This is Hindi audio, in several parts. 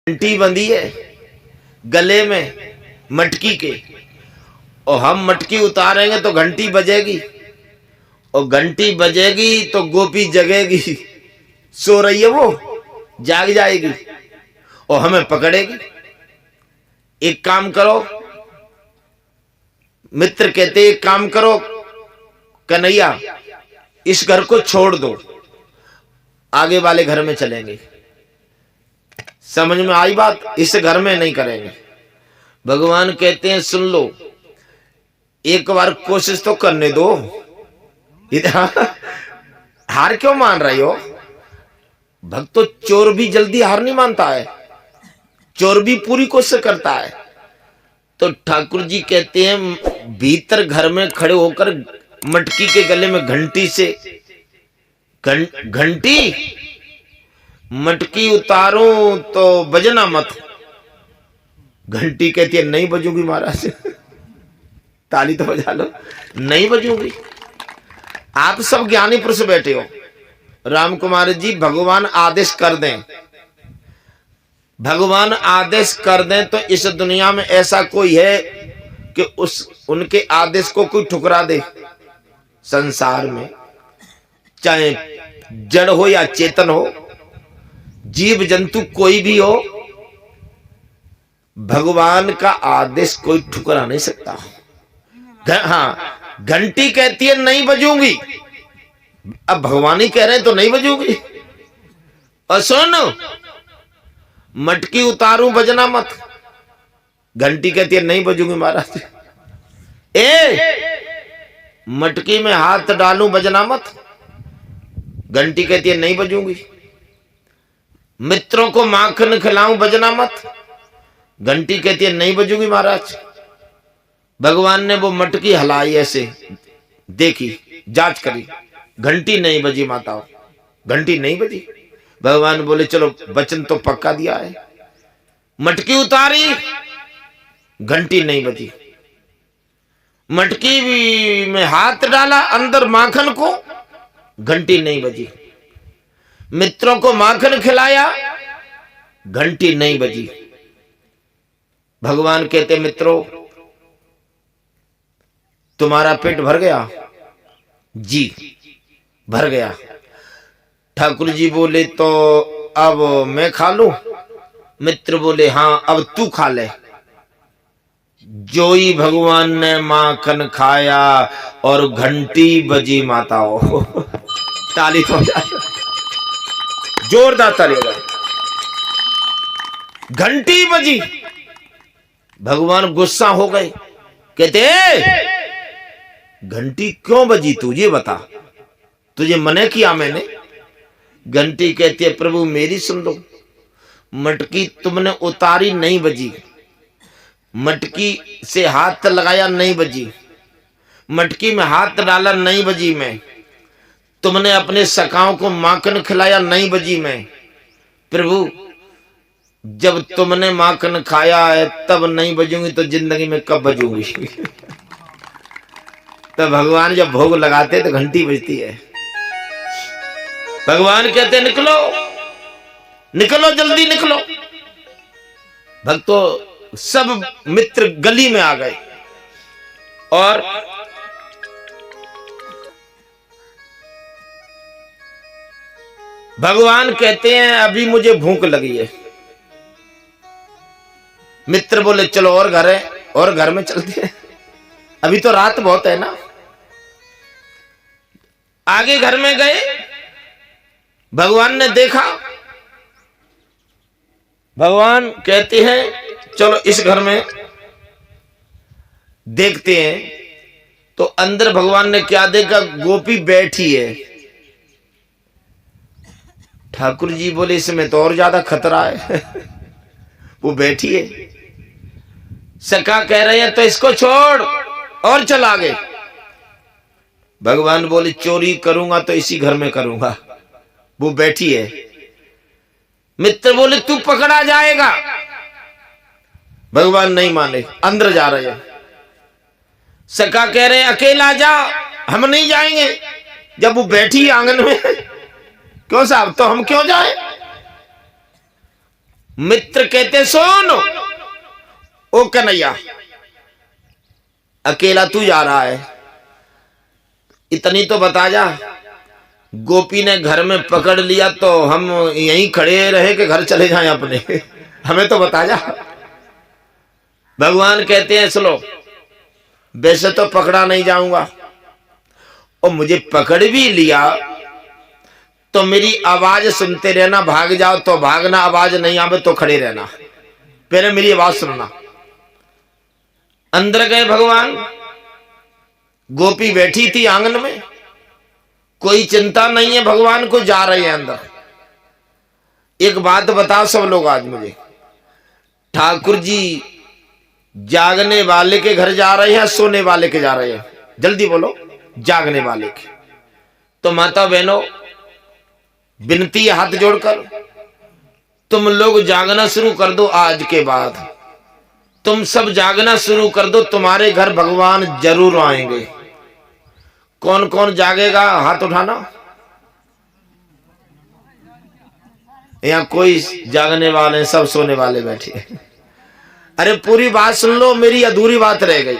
घंटी बंधी है गले में मटकी के, और हम मटकी उतारेंगे तो घंटी बजेगी, और घंटी बजेगी तो गोपी जगेगी, सो रही है वो जाग जाएगी और हमें पकड़ेगी। एक काम करो, मित्र कहते एक काम करो कन्हैया, इस घर को छोड़ दो, आगे वाले घर में चलेंगे। समझ में आई बात? इस घर में नहीं करेंगे। भगवान कहते हैं सुन लो, एक बार कोशिश तो करने दो। हार क्यों मान रही हो? भक्त तो चोर भी जल्दी हार नहीं मानता है, चोर भी पूरी कोशिश करता है। तो ठाकुर जी कहते हैं भीतर घर में खड़े होकर मटकी के गले में घंटी से घंटी मटकी उतारूं तो बजना मत। घंटी कहती है नहीं बजूंगी महाराज। ताली तो बजा लो, नहीं बजूंगी। आप सब ज्ञानी पुरुष बैठे हो, राम कुमार जी भगवान आदेश कर दें, भगवान आदेश कर दें तो इस दुनिया में ऐसा कोई है कि उनके आदेश को कोई ठुकरा दे? संसार में चाहे जड़ हो या चेतन हो, जीव जंतु कोई भी हो, भगवान का आदेश कोई ठुकरा नहीं सकता। हाँ, घंटी कहती है नहीं बजूंगी, अब भगवान ही कह रहे हैं तो नहीं बजूंगी। और सुन, मटकी उतारूं बजना मत, घंटी कहती है नहीं बजूंगी महाराज। मटकी में हाथ डालूं बजना मत, घंटी कहती है नहीं बजूंगी। मित्रों को माखन खिलाऊं बजना मत, घंटी कहती है नहीं बजूंगी महाराज। भगवान ने वो मटकी हलाई, ऐसे देखी, जांच करी, घंटी नहीं बजी माताओं, घंटी नहीं बजी। भगवान बोले चलो वचन तो पक्का दिया है। मटकी उतारी, घंटी नहीं बजी। मटकी में हाथ डाला अंदर माखन को, घंटी नहीं बजी। मित्रों को माखन खिलाया, घंटी नहीं बजी। भगवान कहते मित्रों तुम्हारा पेट भर गया? जी भर गया। ठाकुर जी बोले तो अब मैं खा लूं? मित्र बोले हाँ अब तू खा ले। जो ही भगवान ने माखन खाया और घंटी बजी माताओं। ताली तो जोरदार ताली बजाओ। घंटी बजी, भगवान गुस्सा हो गए, कहते घंटी क्यों बजी तुझे बता, तुझे मना किया मैंने? घंटी कहती है प्रभु मेरी सुन लो, मटकी तुमने उतारी नहीं बजी, मटकी से हाथ लगाया नहीं बजी, मटकी में हाथ डाला नहीं बजी मैं, तुमने अपने सखाओं को माखन खिलाया नहीं बजी मैं। प्रभु जब तुमने माखन खाया है तब नहीं बजूंगी तो जिंदगी में कब बजूंगी? तो भगवान जब भोग लगाते तो घंटी बजती है। भगवान कहते निकलो निकलो जल्दी निकलो। भक्तों सब मित्र गली में आ गए और भगवान कहते हैं अभी मुझे भूख लगी है। मित्र बोले चलो और घर है, और घर में चलते हैं, अभी तो रात बहुत है ना। आगे घर में गए, भगवान ने देखा, भगवान कहते हैं चलो इस घर में देखते हैं। तो अंदर भगवान ने क्या देखा? गोपी बैठी है। ठाकुर जी बोले इसमें तो और ज्यादा खतरा है। वो बैठी है। सखा कह रहे हैं तो इसको छोड़ और चल आगे। भगवान बोले चोरी करूंगा तो इसी घर में करूंगा। वो बैठी है। मित्र बोले तू पकड़ा जाएगा। भगवान नहीं माने, अंदर जा रहे हैं। सखा कह रहे हैं अकेला जा, हम नहीं जाएंगे। जब वो बैठी आंगन में, क्यों साहब तो हम क्यों जाए? मित्र कहते सुन, ओ कन्हैया अकेला तू जा रहा है, इतनी तो बता जा। गोपी ने घर में पकड़ लिया तो हम यहीं खड़े रहे कि घर चले जाएं अपने? हमें तो बता जा। भगवान कहते हैं सुनो, वैसे तो पकड़ा नहीं जाऊंगा, और मुझे पकड़ भी लिया तो मेरी आवाज सुनते रहना, भाग जाओ तो भागना, आवाज नहीं आवे तो खड़े रहना, पहले मेरी आवाज सुनना। अंदर गए भगवान, गोपी बैठी थी आंगन में, कोई चिंता नहीं है, भगवान को जा रहे हैं अंदर। एक बात बताओ सब लोग आज मुझे, ठाकुर जी जागने वाले के घर जा रहे हैं, सोने वाले के जा रहे हैं? जल्दी बोलो। जागने वाले के। तो माता बहनों विनती है हाथ जोड़कर, तुम लोग जागना शुरू कर दो। आज के बाद तुम सब जागना शुरू कर दो, तुम्हारे घर भगवान जरूर आएंगे। कौन कौन जागेगा हाथ उठाना। यहाँ कोई जागने वाले, सब सोने वाले बैठे। अरे पूरी बात सुन लो, मेरी अधूरी बात रह गई।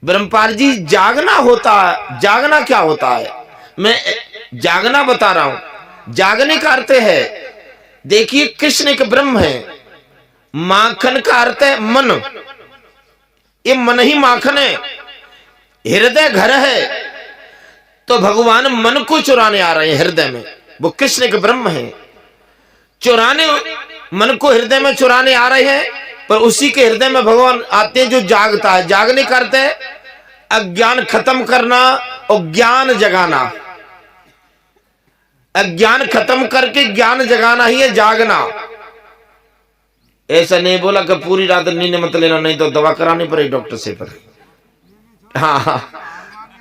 ब्रह्मपाल जी जागना होता है, जागना क्या होता है? मैं जागना बता रहा हूं। जागने का अर्थ है, देखिए कृष्ण एक ब्रह्म है, माखन का अर्थ है मन। ये मन ही माखन है, हृदय घर है, तो भगवान मन को चुराने आ रहे हैं हृदय में। वो कृष्ण एक ब्रह्म है, चुराने, मन को हृदय में चुराने आ रहे हैं। पर उसी के हृदय में भगवान आते हैं जो जागता है। जागने का अर्थ है अज्ञान खत्म करना और ज्ञान जगाना। अज्ञान खत्म करके ज्ञान जगाना ही है जागना। ऐसा नहीं बोला कि पूरी रात नींद मत लेना, नहीं तो दवा करानी पड़ेगी डॉक्टर से। पर हाँ,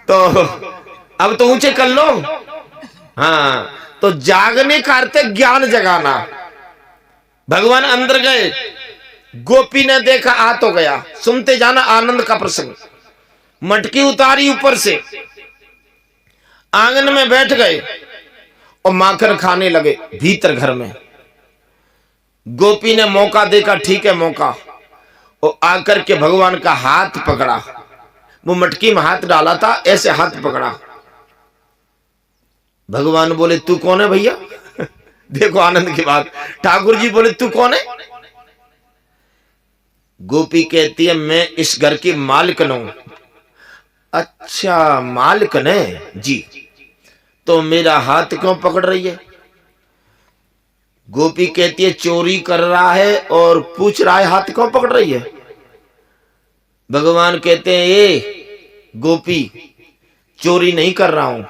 तो अब तो ऊंचे कर लो। हाँ, तो जागने का अर्थ है ज्ञान जगाना। भगवान अंदर गए, गोपी ने देखा आ तो गया। सुनते जाना आनंद का प्रसंग। मटकी उतारी ऊपर से, आंगन में बैठ गए और माखन खाने लगे भीतर घर में। गोपी ने मौका देखा, ठीक है मौका, और आकर के भगवान का हाथ पकड़ा। वो मटकी में हाथ डाला था, ऐसे हाथ पकड़ा। भगवान बोले तू कौन है भैया? देखो आनंद की बात। ठाकुर जी बोले तू कौन है? गोपी कहती है मैं इस घर की मालिकन हूं। अच्छा मालिकन है जी, तो मेरा हाथ क्यों पकड़ रही है? गोपी कहती है चोरी कर रहा है और पूछ रहा है हाथ क्यों पकड़ रही है? भगवान कहते हैं ए गोपी, चोरी नहीं कर रहा हूं।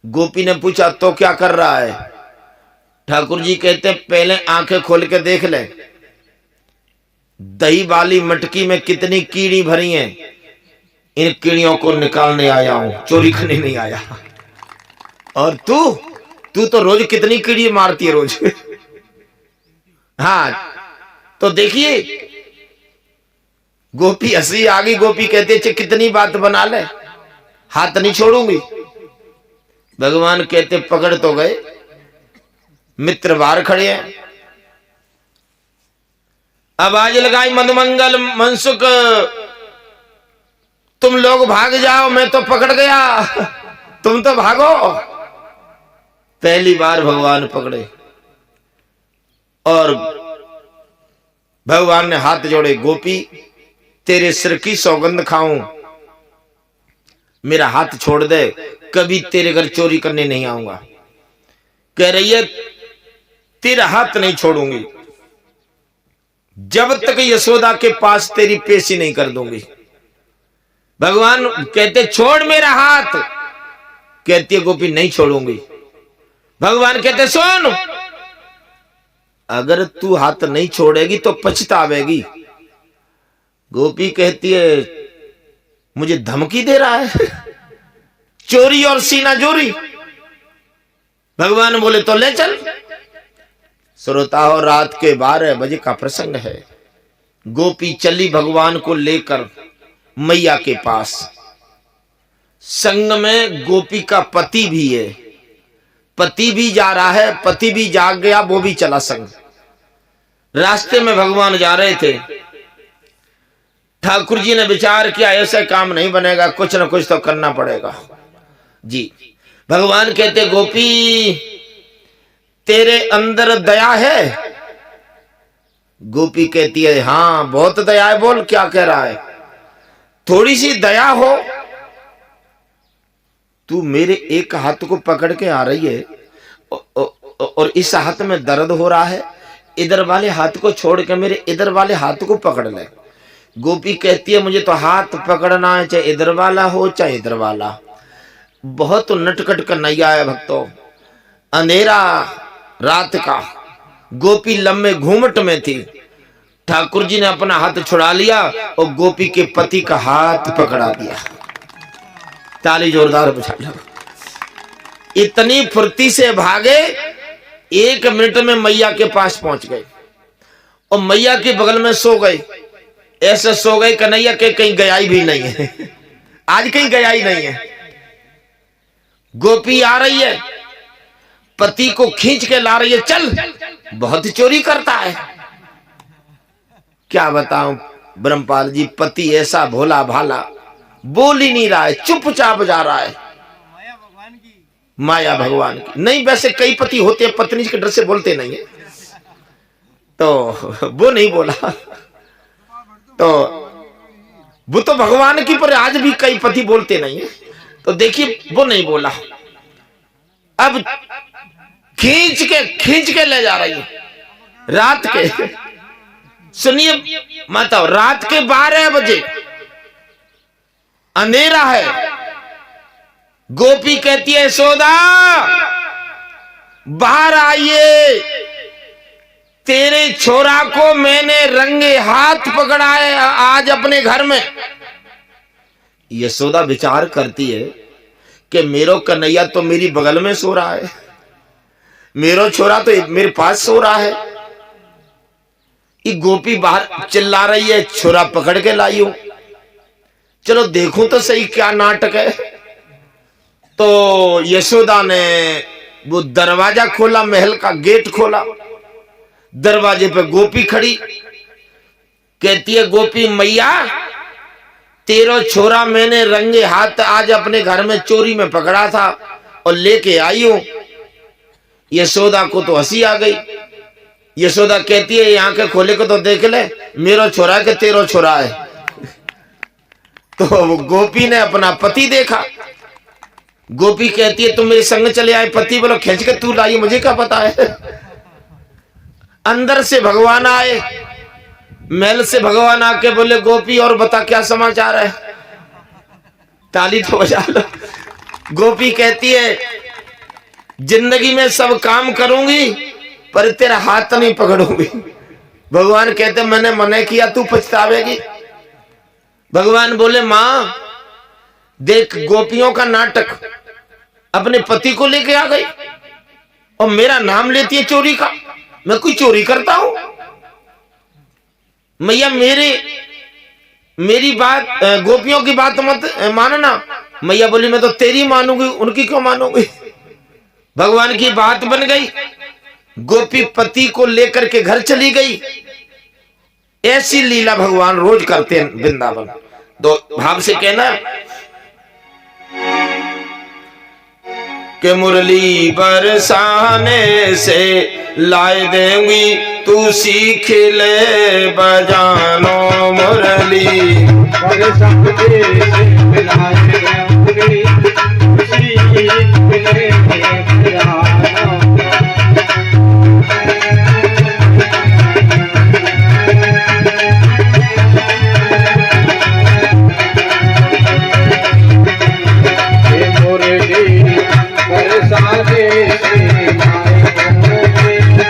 गोपी ने पूछा तो क्या कर रहा है? ठाकुर जी कहते हैं पहले आंखें खोल के देख ले, दही वाली मटकी में कितनी कीड़ी भरी हैं, इन कीड़ियों को निकालने आया हूं, चोरी करने नहीं आया। और तू तो रोज कितनी कीड़ी मारती है रोज। हाँ, तो देखिए गोपी हंसी आ गई। गोपी कहते थे कितनी बात बना ले, हाथ नहीं छोड़ूंगी। भगवान कहते पकड़ तो गए, मित्र बाहर खड़े हैं। आवाज लगाई मधुमंगल मनसुख, तुम लोग भाग जाओ, मैं तो पकड़ गया, तुम तो भागो। पहली बार भगवान पकड़े और भगवान ने हाथ जोड़े, गोपी तेरे सिर की सौगंध खाऊं, मेरा हाथ छोड़ दे, कभी तेरे घर चोरी करने नहीं आऊंगा। कह रही है तेरा हाथ नहीं छोड़ूंगी जब तक यशोदा के पास तेरी पेशी नहीं कर दूंगी। भगवान कहते छोड़ मेरा हाथ, कहती है गोपी नहीं छोड़ूंगी। भगवान कहते सुन, अगर तू हाथ नहीं छोड़ेगी तो पछतावेगी। गोपी कहती है मुझे धमकी दे रहा है, चोरी और सीना जोरी। भगवान बोले तो ले चल। श्रोता हो, रात के 12 बजे का प्रसंग है। गोपी चली भगवान को लेकर मैया के पास। संग में गोपी का पति भी है, पति भी जा रहा है, पति भी जाग गया, वो भी चला संग। रास्ते में भगवान जा रहे थे, ठाकुर जी ने विचार किया ऐसा काम नहीं बनेगा, कुछ ना कुछ तो करना पड़ेगा जी। भगवान कहते गोपी तेरे अंदर दया है? गोपी कहती है हाँ बहुत दया है। बोल क्या कह रहा है? थोड़ी सी दया हो, तू मेरे एक हाथ को पकड़ के आ रही है और इस हाथ में दर्द हो रहा है, इधर वाले हाथ को छोड़ के मेरे इधर वाले हाथ को पकड़ ले। गोपी कहती है मुझे तो हाथ पकड़ना है, चाहे इधर वाला हो चाहे इधर वाला। बहुत नटखट कन्हैया है भक्तों। अंधेरा रात का, गोपी लंबे घूमट में थी। ठाकुर जी ने अपना हाथ छुड़ा लिया और गोपी के पति का हाथ पकड़ा दिया। ताली जोरदार बजा लो। इतनी फुर्ती से भागे, 1 मिनट में मैया के पास पहुंच गए और मैया के बगल में सो गए। ऐसे सो गए कन्हैया के कहीं गया ही भी नहीं है, आज कहीं गया ही नहीं है। गोपी आ रही है, पति को खींच के ला रही है, चल बहुत चोरी करता है। क्या बताऊं ब्रह्मपाल जी, पति ऐसा भोला भाला, बोल ही नहीं रहा है, चुपचाप जा रहा है। माया भगवान की नहीं। वैसे कई पति होते हैं पत्नी के डर से बोलते नहीं है, तो वो नहीं बोला, तो वो तो भगवान की, पर आज भी कई पति बोलते नहीं है, तो देखिए वो नहीं बोला। अब खींच के ले जा रही है रात के, सुनिए माता, रात के 12 बजे अंधेरा है। गोपी कहती है यशोदा बाहर आइए, तेरे छोरा को मैंने रंगे हाथ पकड़ा है आज अपने घर में। यशोदा विचार करती है कि मेरो कन्हैया तो मेरी बगल में सो रहा है, मेरो छोरा तो मेरे पास सो रहा है। ये गोपी बाहर चिल्ला रही है छोरा पकड़ के लाई हूं, चलो देखूं तो सही क्या नाटक है। तो यशोदा ने वो दरवाजा खोला, महल का गेट खोला, दरवाजे पे गोपी खड़ी। कहती है गोपी मैया तेरा छोरा मैंने रंगे हाथ आज अपने घर में चोरी में पकड़ा था और लेके आई हूं। यशोदा को तो हंसी आ गई। यशोदा कहती है यहाँ के खोले को तो देख ले, मेरा छोरा के तेरा छोरा है। तो गोपी ने अपना पति देखा। गोपी कहती है तुम मेरे संग चले आए, पति बोलो खींच के तू लाई, मुझे क्या पता है। अंदर से भगवान आए, महल से भगवान आके बोले गोपी और बता क्या समाचार है। ताली तो बजा लो। गोपी कहती है जिंदगी में सब काम करूंगी पर तेरा हाथ नहीं पकड़ूंगी। भगवान कहते मैंने मना किया, तू पछतावेगी। भगवान बोले मां देख गोपियों का नाटक, अपने पति को लेके आ गई और मेरा नाम लेती है चोरी का। मैं कोई चोरी करता हूं? मैया मेरी बात, गोपियों की बात मत मानना। मैया बोली मैं तो तेरी मानूंगी, उनकी क्यों मानूंगी। भगवान की बात बन गई। गोपी पति को लेकर के घर चली गई। ऐसी लीला भगवान रोज करते हैं वृंदावन। तो भाव से कहना कि मुरली बरसाने से लाए देंगी, तू सीख ले बजानो मुरली बरसाने से लाए